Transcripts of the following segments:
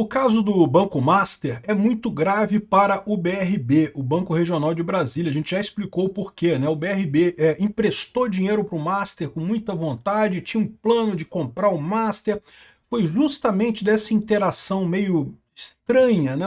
O caso do Banco Master é muito grave para o BRB, o Banco Regional de Brasília. A gente já explicou o porquê, né? O BRB emprestou dinheiro para o Master com muita vontade, tinha um plano de comprar o Master. Foi justamente dessa interação meio estranha, né?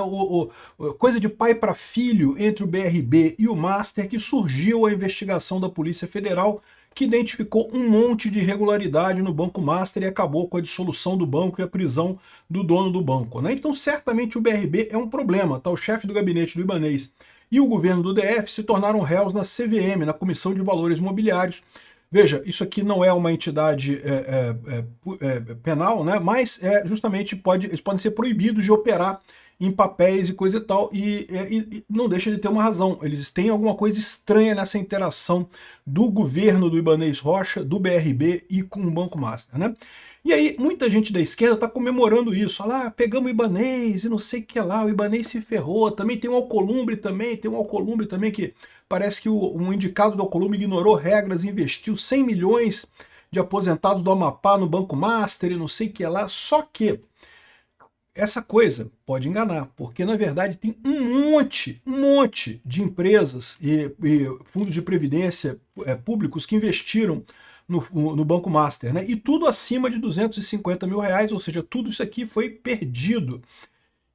Coisa de pai para filho entre o BRB e o Master que surgiu a investigação da Polícia Federal, que identificou um monte de irregularidade no Banco Master e acabou com a dissolução do banco e a prisão do dono do banco, né? Então, certamente o BRB é um problema, tá? O chefe do gabinete do Ibanez e o governo do DF se tornaram réus na CVM, na Comissão de Valores Mobiliários. Veja, isso aqui não é uma entidade penal, né? Mas justamente eles podem ser proibidos de operar em papéis e coisa e tal, e não deixa de ter uma razão. Eles têm alguma coisa estranha nessa interação do governo do Ibanez Rocha, do BRB e com o Banco Master, né? E aí, muita gente da esquerda está comemorando isso. Olha lá, pegamos o Ibanez e não sei o que lá, o Ibanez se ferrou. Também tem um Alcolumbre que parece que um indicado do Alcolumbre ignorou regras, investiu 100 milhões de aposentados do Amapá no Banco Master e não sei o que lá. Só que essa coisa pode enganar, porque na verdade tem um monte de empresas e fundos de previdência públicos que investiram no Banco Master, né? E tudo acima de 250 mil reais, ou seja, tudo isso aqui foi perdido.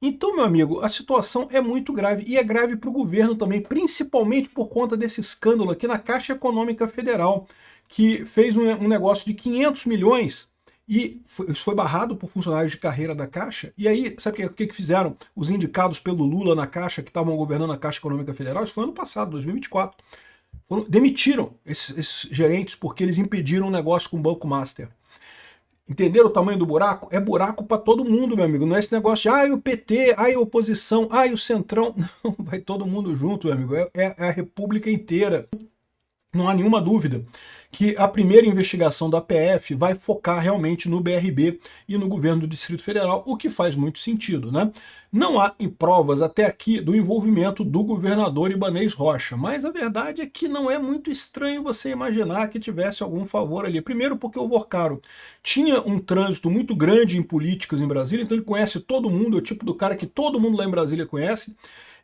Então, meu amigo, a situação é muito grave, e é grave para o governo também, principalmente por conta desse escândalo aqui na Caixa Econômica Federal, que fez um negócio de 500 milhões, e isso foi barrado por funcionários de carreira da Caixa. E aí, sabe o que fizeram os indicados pelo Lula na Caixa, que estavam governando a Caixa Econômica Federal? Isso foi ano passado, 2024. Demitiram esses gerentes porque eles impediram um negócio com o Banco Master. Entenderam o tamanho do buraco? É buraco para todo mundo, meu amigo. Não é esse negócio de ai o PT, ai a oposição, ai o Centrão. Não, vai todo mundo junto, meu amigo. É a República inteira. Não há nenhuma dúvida que a primeira investigação da PF vai focar realmente no BRB e no governo do Distrito Federal, o que faz muito sentido, né? Não há provas até aqui do envolvimento do governador Ibanez Rocha, mas a verdade é que não é muito estranho você imaginar que tivesse algum favor ali. Primeiro porque o Vorcaro tinha um trânsito muito grande em políticas em Brasília, então ele conhece todo mundo, é o tipo do cara que todo mundo lá em Brasília conhece.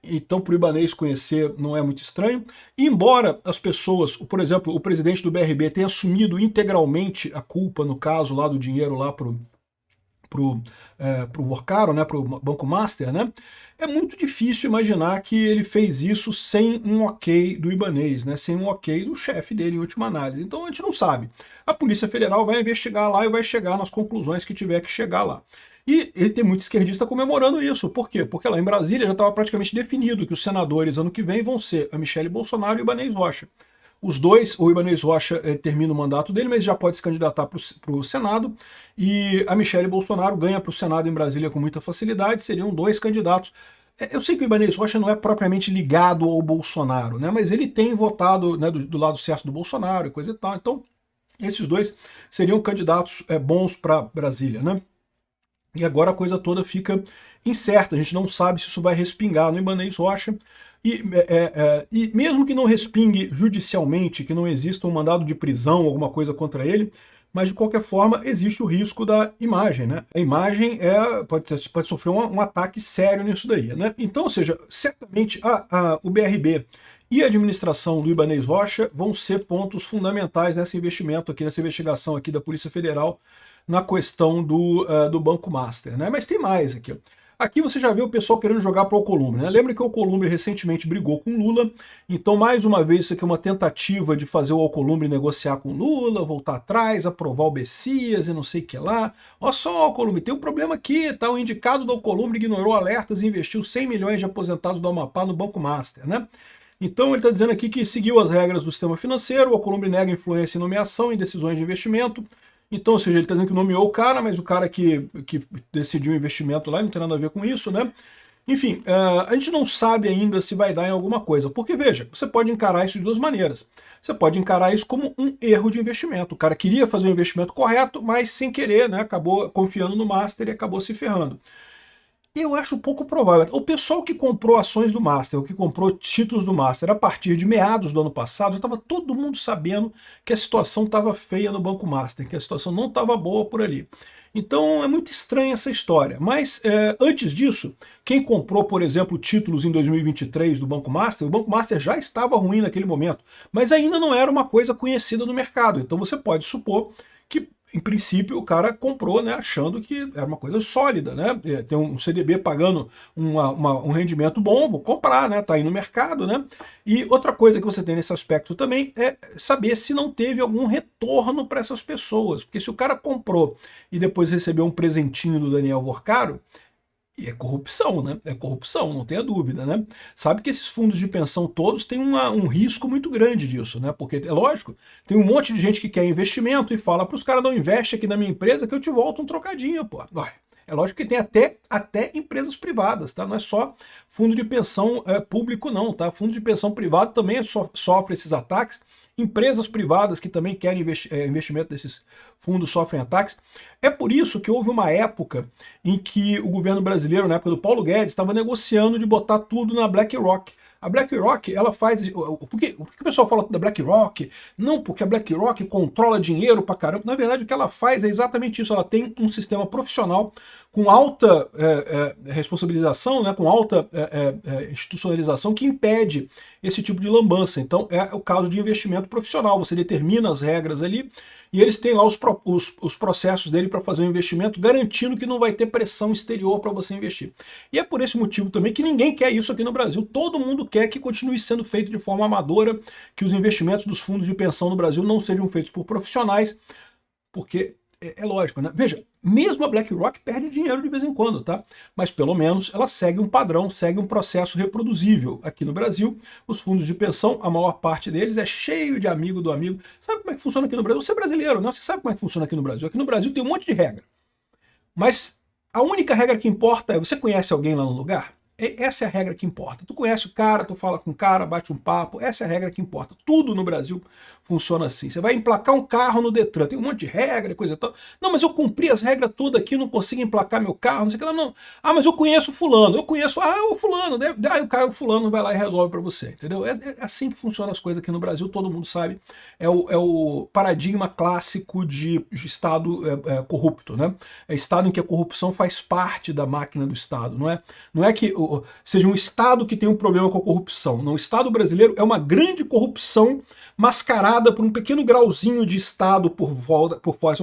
Então, para o Ibanez conhecer não é muito estranho. E embora as pessoas, por exemplo, o presidente do BRB tenha assumido integralmente a culpa, no caso lá do dinheiro lá pro Vorcaro, né, pro Banco Master, né, é muito difícil imaginar que ele fez isso sem um ok do Ibanez, né, sem um ok do chefe dele em última análise. Então a gente não sabe. A Polícia Federal vai investigar lá e vai chegar nas conclusões que tiver que chegar lá. E ele tem muito esquerdista comemorando isso. Por quê? Porque lá em Brasília já estava praticamente definido que os senadores ano que vem vão ser a Michelle Bolsonaro e o Ibanez Rocha. Os dois, o Ibanez Rocha termina o mandato dele, mas já pode se candidatar para o Senado, e a Michelle Bolsonaro ganha para o Senado em Brasília com muita facilidade, seriam dois candidatos. Eu sei que o Ibanez Rocha não é propriamente ligado ao Bolsonaro, né, mas ele tem votado, né, do lado certo do Bolsonaro e coisa e tal, então esses dois seriam candidatos bons para Brasília, né? E agora a coisa toda fica incerta, a gente não sabe se isso vai respingar no Ibanez Rocha, e mesmo que não respingue judicialmente, que não exista um mandado de prisão, alguma coisa contra ele, mas de qualquer forma existe o risco da imagem, né? A imagem pode sofrer um ataque sério nisso daí, né? Então, ou seja, certamente o BRB e a administração do Ibanez Rocha vão ser pontos fundamentais nesse investimento aqui, nessa investigação aqui da Polícia Federal, na questão do Banco Master, né? Mas tem mais aqui. Aqui você já vê o pessoal querendo jogar para o Alcolumbre, né? Lembra que o Alcolumbre recentemente brigou com Lula, então mais uma vez isso aqui é uma tentativa de fazer o Alcolumbre negociar com Lula, voltar atrás, aprovar o Bessias e não sei o que lá. Olha só o Alcolumbre, tem um problema aqui, tá? O indicado do Alcolumbre ignorou alertas e investiu 100 milhões de aposentados do Amapá no Banco Master, né? Então ele está dizendo aqui que seguiu as regras do sistema financeiro, o Alcolumbre nega influência e nomeação em decisões de investimento. Então, ou seja, ele está dizendo que nomeou o cara, mas o cara que decidiu o investimento lá não tem nada a ver com isso, né? Enfim, a gente não sabe ainda se vai dar em alguma coisa, porque veja, você pode encarar isso de duas maneiras. Você pode encarar isso como um erro de investimento. O cara queria fazer o investimento correto, mas sem querer, né, acabou confiando no Master e acabou se ferrando. Eu acho pouco provável. O pessoal que comprou ações do Master, o que comprou títulos do Master a partir de meados do ano passado, já estava todo mundo sabendo que a situação estava feia no Banco Master, que a situação não estava boa por ali. Então é muito estranha essa história. Mas antes disso, quem comprou, por exemplo, títulos em 2023 do Banco Master, o Banco Master já estava ruim naquele momento, mas ainda não era uma coisa conhecida no mercado. Então você pode supor que, em princípio, o cara comprou, né, achando que era uma coisa sólida, né? Tem um CDB pagando um rendimento bom, vou comprar, né? Tá aí no mercado, né? E outra coisa que você tem nesse aspecto também é saber se não teve algum retorno para essas pessoas. Porque se o cara comprou e depois recebeu um presentinho do Daniel Vorcaro, e é corrupção, né? É corrupção, não tenha dúvida, né? Sabe que esses fundos de pensão todos têm um risco muito grande disso, né? Porque, é lógico, tem um monte de gente que quer investimento e fala para os caras, não investe aqui na minha empresa que eu te volto um trocadinho, pô. É lógico que tem até empresas privadas, tá? Não é só fundo de pensão público não, tá? Fundo de pensão privado também sofre esses ataques. Empresas privadas que também querem investimento desses fundos sofrem ataques. É por isso que houve uma época em que o governo brasileiro, na época do Paulo Guedes, estava negociando de botar tudo na BlackRock. A BlackRock, ela faz... Por que o pessoal fala da BlackRock? Não, porque a BlackRock controla dinheiro pra caramba. Na verdade, o que ela faz é exatamente isso. Ela tem um sistema profissional com alta responsabilização, né, com alta institucionalização, que impede esse tipo de lambança. Então, é o caso de investimento profissional. Você determina as regras ali e eles têm lá os processos dele para fazer o investimento, garantindo que não vai ter pressão exterior para você investir. E é por esse motivo também que ninguém quer isso aqui no Brasil. Todo mundo quer que continue sendo feito de forma amadora, que os investimentos dos fundos de pensão no Brasil não sejam feitos por profissionais, porque é lógico, né? Veja, mesmo a BlackRock perde dinheiro de vez em quando, tá? Mas pelo menos ela segue um padrão, segue um processo reproduzível. Aqui no Brasil, os fundos de pensão, a maior parte deles é cheio de amigo do amigo. Sabe como é que funciona aqui no Brasil? Você é brasileiro, né? Você sabe como é que funciona aqui no Brasil. Aqui no Brasil tem um monte de regra. Mas a única regra que importa é, você conhece alguém lá no lugar? Essa é a regra que importa. Tu conhece o cara, tu fala com o cara, bate um papo, essa é a regra que importa. Tudo no Brasil funciona assim. Você vai emplacar um carro no Detran, tem um monte de regra, coisa e tal. Não, mas eu cumpri as regras todas aqui, não consigo emplacar meu carro, não sei o que lá, não. Ah, mas eu conheço o fulano, o fulano, aí o cara, o fulano vai lá e resolve para você, entendeu? É assim que funcionam as coisas aqui no Brasil, todo mundo sabe. É o paradigma clássico de Estado corrupto, né? É Estado em que a corrupção faz parte da máquina do Estado, não é que seja um Estado que tem um problema com a corrupção. Não, o Estado brasileiro é uma grande corrupção mascarada por um pequeno grauzinho de Estado por fora,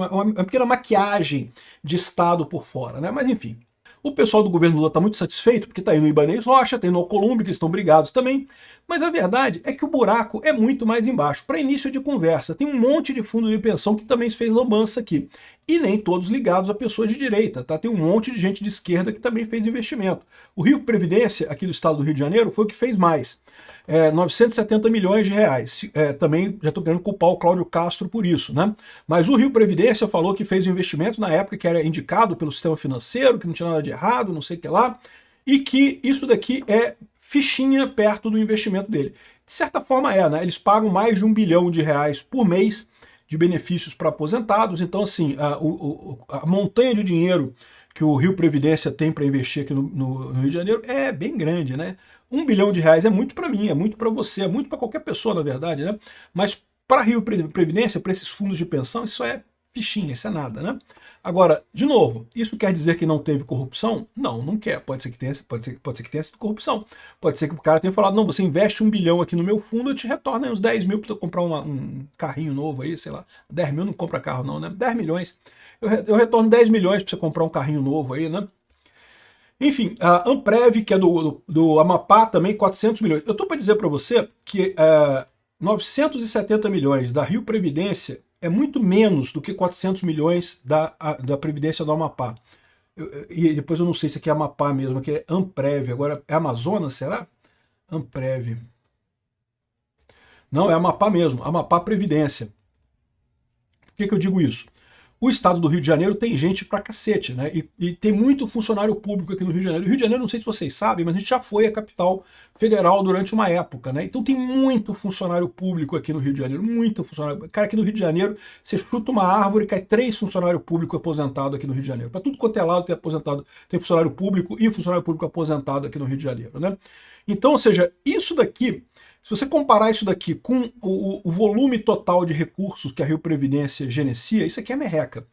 uma pequena maquiagem de Estado por fora, né? Mas enfim. O pessoal do governo Lula está muito satisfeito, porque está aí no Ibanez Rocha, tem no Alcolumbre, que estão brigados também, mas a verdade é que o buraco é muito mais embaixo. Para início de conversa, tem um monte de fundo de pensão que também fez lambança aqui, e nem todos ligados a pessoas de direita, tá? Tem um monte de gente de esquerda que também fez investimento. O Rio Previdência, aqui do estado do Rio de Janeiro, foi o que fez mais. 970 milhões de reais. Também já estou querendo culpar o Cláudio Castro por isso, né? Mas o Rio Previdência falou que fez um investimento na época que era indicado pelo sistema financeiro, que não tinha nada de errado, não sei o que lá, e que isso daqui é fichinha perto do investimento dele. De certa forma né? Eles pagam mais de R$1 bilhão por mês de benefícios para aposentados, então assim, a montanha de dinheiro que o Rio Previdência tem para investir aqui no Rio de Janeiro é bem grande, né? R$1 bilhão é muito para mim, é muito para você, é muito para qualquer pessoa, na verdade, né? Mas para Rio Previdência, para esses fundos de pensão, isso é fichinha, isso é nada, né? Agora, de novo, isso quer dizer que não teve corrupção? Não, não quer. Pode ser que tenha sido corrupção. Pode ser que o cara tenha falado, não, você investe R$1 bilhão aqui no meu fundo, eu te retorno aí uns 10 mil para comprar um carrinho novo aí, sei lá. 10 mil não compra carro não, né? 10 milhões. Eu retorno 10 milhões para você comprar um carrinho novo aí, né? Enfim, a Amprev, que é do Amapá, também 400 milhões. Eu estou para dizer para você que 970 milhões da Rio Previdência é muito menos do que 400 milhões da Previdência do Amapá. E depois eu não sei se aqui é Amapá mesmo, aqui é Amprev. Agora, é Amazonas, será? Amprev. Não, é Amapá mesmo, Amapá Previdência. Por que eu digo isso? O estado do Rio de Janeiro tem gente pra cacete, né? E tem muito funcionário público aqui no Rio de Janeiro. O Rio de Janeiro, não sei se vocês sabem, mas a gente já foi a capital federal durante uma época, né? Então tem muito funcionário público aqui no Rio de Janeiro, muito funcionário. Cara, aqui no Rio de Janeiro, você chuta uma árvore e cai 3 funcionários públicos aposentados aqui no Rio de Janeiro. Para tudo quanto é lado tem funcionário público e funcionário público aposentado aqui no Rio de Janeiro, né? Então, ou seja, isso daqui, se você comparar isso daqui com o volume total de recursos que a Rio Previdência gerencia, isso aqui é merreca.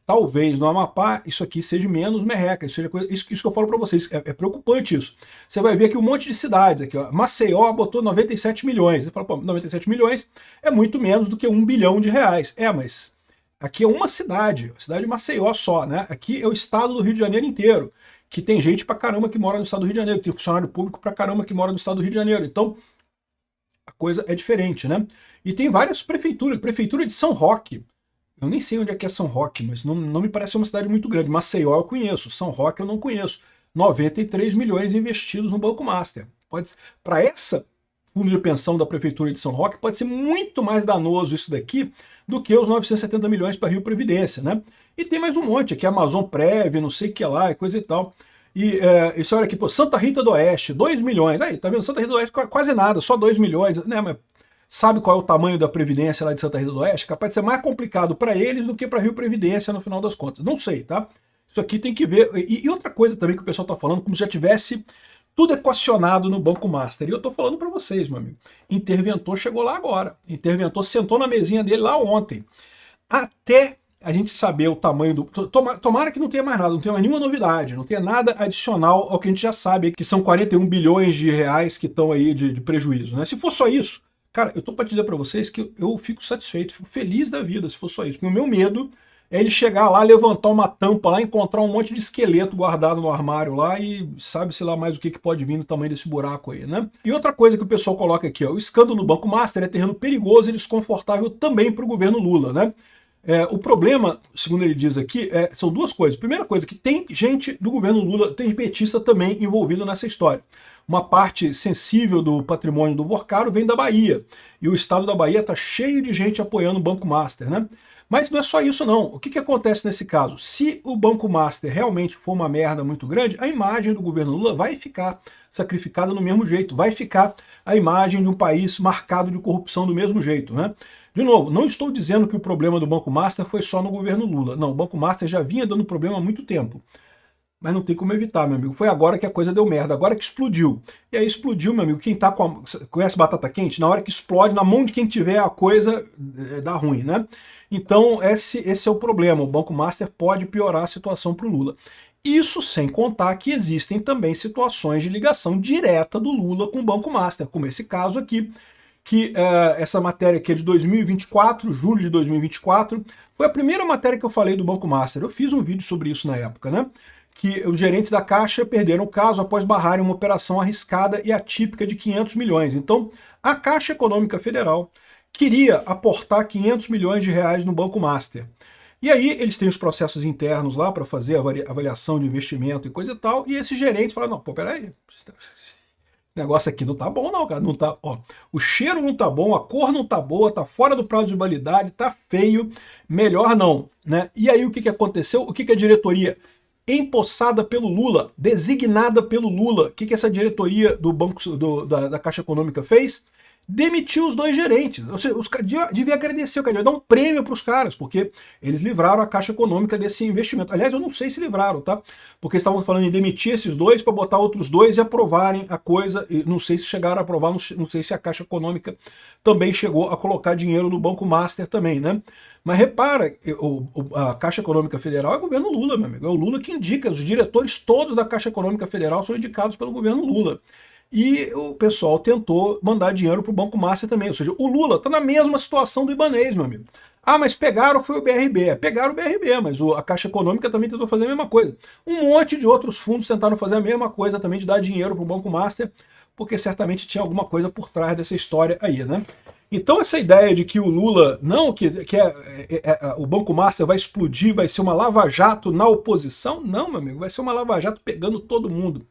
talvez no Amapá isso aqui seja menos merreca, isso que eu falo para vocês, é preocupante isso. Você vai ver aqui um monte de cidades, aqui, ó. Maceió botou 97 milhões, você fala, pô, 97 milhões é muito menos do que 1 bilhão de reais. Mas aqui é uma cidade, a cidade de Maceió só, né? Aqui é o estado do Rio de Janeiro inteiro, que tem gente pra caramba que mora no estado do Rio de Janeiro, tem funcionário público pra caramba que mora no estado do Rio de Janeiro, então a coisa é diferente, né? E tem várias prefeituras, prefeitura de São Roque, eu nem sei onde é que é São Roque, mas não me parece uma cidade muito grande. Maceió eu conheço, São Roque eu não conheço. 93 milhões investidos no Banco Master. Para essa fundo de pensão da Prefeitura de São Roque, pode ser muito mais danoso isso daqui do que os 970 milhões para Rio Previdência, né? E tem mais um monte aqui, Amazon Prev, não sei o que lá, coisa e tal. E isso olha aqui, pô, Santa Rita do Oeste, 2 milhões. Aí, tá vendo? Santa Rita do Oeste quase nada, só 2 milhões, né? Mas sabe qual é o tamanho da Previdência lá de Santa Rita do Oeste? Capaz de ser mais complicado para eles do que para Rio Previdência no final das contas. Não sei, tá? Isso aqui tem que ver. E outra coisa também que o pessoal está falando, como se já tivesse tudo equacionado no Banco Master. E eu estou falando para vocês, meu amigo. Interventor chegou lá agora. Interventor sentou na mesinha dele lá ontem. Até a gente saber o tamanho do... Tomara que não tenha mais nada, não tenha mais nenhuma novidade, não tenha nada adicional ao que a gente já sabe, que são 41 bilhões de reais que estão aí de prejuízo, né? Se for só isso, cara, eu tô para dizer para vocês que eu fico satisfeito, fico feliz da vida se for só isso. Porque o meu medo é ele chegar lá, levantar uma tampa lá, encontrar um monte de esqueleto guardado no armário lá e sabe-se lá mais o que pode vir no tamanho desse buraco aí, né? E outra coisa que o pessoal coloca aqui, ó, o escândalo do Banco Master é terreno perigoso e desconfortável também para o governo Lula, né? O problema, segundo ele diz aqui, são duas coisas. Primeira coisa, que tem gente do governo Lula, tem petista também envolvido nessa história. Uma parte sensível do patrimônio do Vorcaro vem da Bahia. E o estado da Bahia está cheio de gente apoiando o Banco Master, né? Mas não é só isso não. O que acontece nesse caso? Se o Banco Master realmente for uma merda muito grande, a imagem do governo Lula vai ficar sacrificada do mesmo jeito. Vai ficar a imagem de um país marcado de corrupção do mesmo jeito, né? De novo, não estou dizendo que o problema do Banco Master foi só no governo Lula. Não, o Banco Master já vinha dando problema há muito tempo. Mas não tem como evitar, meu amigo. Foi agora que a coisa deu merda, agora que explodiu. E aí explodiu, meu amigo. Quem tá com conhece batata quente? Na hora que explode, na mão de quem tiver a coisa, dá ruim, né? Então esse é o problema. O Banco Master pode piorar a situação para o Lula. Isso sem contar que existem também situações de ligação direta do Lula com o Banco Master, como esse caso aqui, que essa matéria aqui é de 2024, julho de 2024, foi a primeira matéria que eu falei do Banco Master. Eu fiz um vídeo sobre isso na época, né? Que os gerentes da Caixa perderam o caso após barrarem uma operação arriscada e atípica de 500 milhões. Então, a Caixa Econômica Federal queria aportar 500 milhões de reais no Banco Master. E aí eles têm os processos internos lá para fazer a avaliação de investimento e coisa e tal, e esses gerentes falaram, não, pô, peraí, o negócio aqui não tá bom não, cara, não tá, ó, o cheiro não tá bom, a cor não tá boa, tá fora do prazo de validade, tá feio, melhor não, né? E aí o que aconteceu? O que a diretoria empossada pelo Lula, designada pelo Lula, o que essa diretoria do Banco da Caixa Econômica fez? Demitiu os dois gerentes. Ou seja, devia agradecer, devia dar um prêmio para os caras, porque eles livraram a Caixa Econômica desse investimento. Aliás, eu não sei se livraram, tá? Porque estavam falando em demitir esses dois para botar outros dois e aprovarem a coisa. E não sei se chegaram a aprovar, não sei se a Caixa Econômica também chegou a colocar dinheiro no Banco Master também, né? Mas repara, a Caixa Econômica Federal é o governo Lula, meu amigo. É o Lula que indica, os diretores todos da Caixa Econômica Federal são indicados pelo governo Lula. E o pessoal tentou mandar dinheiro para o Banco Master também. Ou seja, o Lula está na mesma situação do Ibanez, meu amigo. Ah, mas pegaram foi o BRB. Pegaram o BRB, mas a Caixa Econômica também tentou fazer a mesma coisa. Um monte de outros fundos tentaram fazer a mesma coisa também, de dar dinheiro para o Banco Master, porque certamente tinha alguma coisa por trás dessa história aí, né? Então essa ideia de que o Lula, não, o Banco Master vai explodir, vai ser uma lava-jato na oposição, não, meu amigo, vai ser uma lava-jato pegando todo mundo.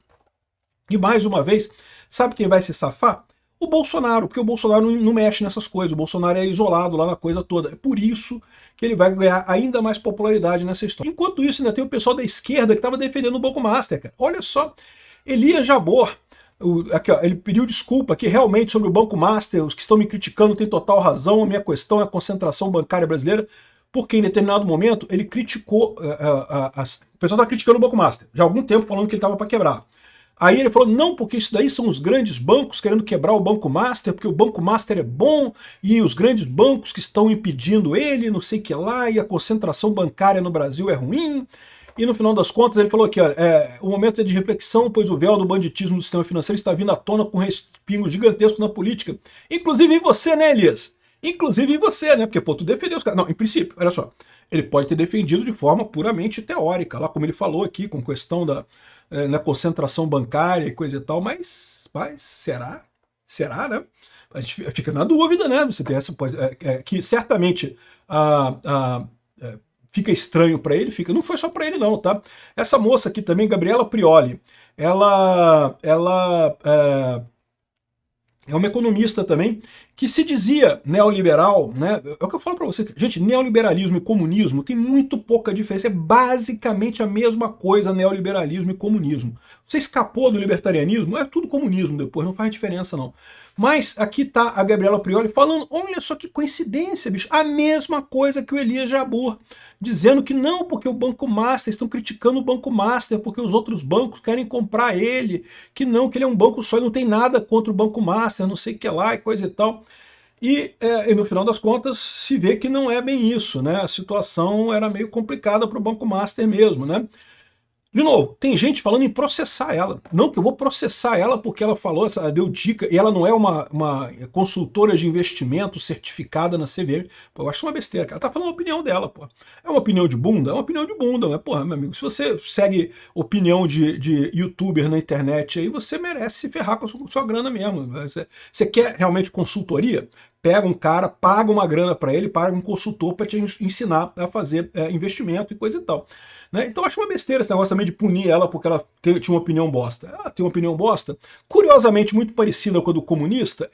E mais uma vez, sabe quem vai se safar? O Bolsonaro, porque o Bolsonaro não mexe nessas coisas, o Bolsonaro é isolado lá na coisa toda. É por isso que ele vai ganhar ainda mais popularidade nessa história. Enquanto isso, ainda tem o pessoal da esquerda que estava defendendo o Banco Master, cara. Olha só, Elias Jabor, aqui, ó, ele pediu desculpa aqui realmente sobre o Banco Master, os que estão me criticando têm total razão, a minha questão é a concentração bancária brasileira, porque em determinado momento ele criticou, o pessoal está criticando o Banco Master, já há algum tempo falando que ele estava para quebrar. Aí ele falou, não, porque isso daí são os grandes bancos querendo quebrar o Banco Master, porque o Banco Master é bom, e os grandes bancos que estão impedindo ele, não sei o que lá, e a concentração bancária no Brasil é ruim. E no final das contas ele falou aqui, olha, o momento é de reflexão, pois o véu do banditismo do sistema financeiro está vindo à tona com respingos gigantescos na política. Inclusive em você, né, Elias? Inclusive em você, né? Porque, pô, tu defendeu os caras. Não, em princípio, olha só, ele pode ter defendido de forma puramente teórica, lá como ele falou aqui, com questão da concentração bancária e coisa e tal, mas será? Será, né? A gente fica na dúvida, né? Você tem essa, que certamente fica estranho para ele, fica. Não foi só para ele não, tá? Essa moça aqui também, Gabriela Prioli, ela é uma economista também que se dizia neoliberal, né? É o que eu falo para você, gente, neoliberalismo e comunismo tem muito pouca diferença, é basicamente a mesma coisa, neoliberalismo e comunismo. Você escapou do libertarianismo, é tudo comunismo depois, não faz diferença não. Mas aqui tá a Gabriela Prioli falando, olha só que coincidência, bicho, a mesma coisa que o Elias Jabbour, dizendo que não, porque o Banco Master, estão criticando o Banco Master, porque os outros bancos querem comprar ele, que não, que ele é um banco só e não tem nada contra o Banco Master, não sei o que lá e coisa e tal. E no final das contas se vê que não é bem isso, né? A situação era meio complicada para o Banco Master mesmo, né? De novo, tem gente falando em processar ela. Não, que eu vou processar ela porque ela falou, ela deu dica, e ela não é uma consultora de investimento certificada na CVM. Pô, eu acho uma besteira, cara. Ela tá falando a opinião dela, pô. É uma opinião de bunda? É uma opinião de bunda, mas, porra, meu amigo, se você segue opinião de youtuber na internet aí, você merece se ferrar com a sua grana mesmo. Você quer realmente consultoria? Pega um cara, paga uma grana para ele, paga um consultor para te ensinar a fazer investimento e coisa e tal. Né? Então eu acho uma besteira esse negócio também de punir ela porque ela tinha uma opinião bosta. Ela tem uma opinião bosta, curiosamente muito parecida com a do comunista,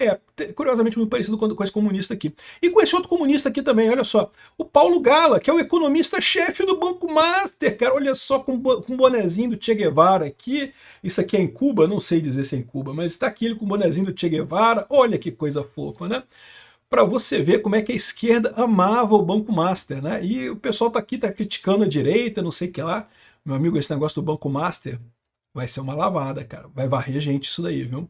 curiosamente muito parecida com esse comunista aqui. E com esse outro comunista aqui também, olha só, o Paulo Gala, que é o economista-chefe do Banco Master, cara, olha só, com um bonezinho do Che Guevara aqui, isso aqui é em Cuba, não sei dizer se é em Cuba, mas está aqui ele com o bonezinho do Che Guevara, olha que coisa fofa, né? Para você ver como é que a esquerda amava o Banco Master, né? E o pessoal tá aqui, tá criticando a direita, não sei o que lá. Meu amigo, esse negócio do Banco Master vai ser uma lavada, cara. Vai varrer gente isso daí, viu?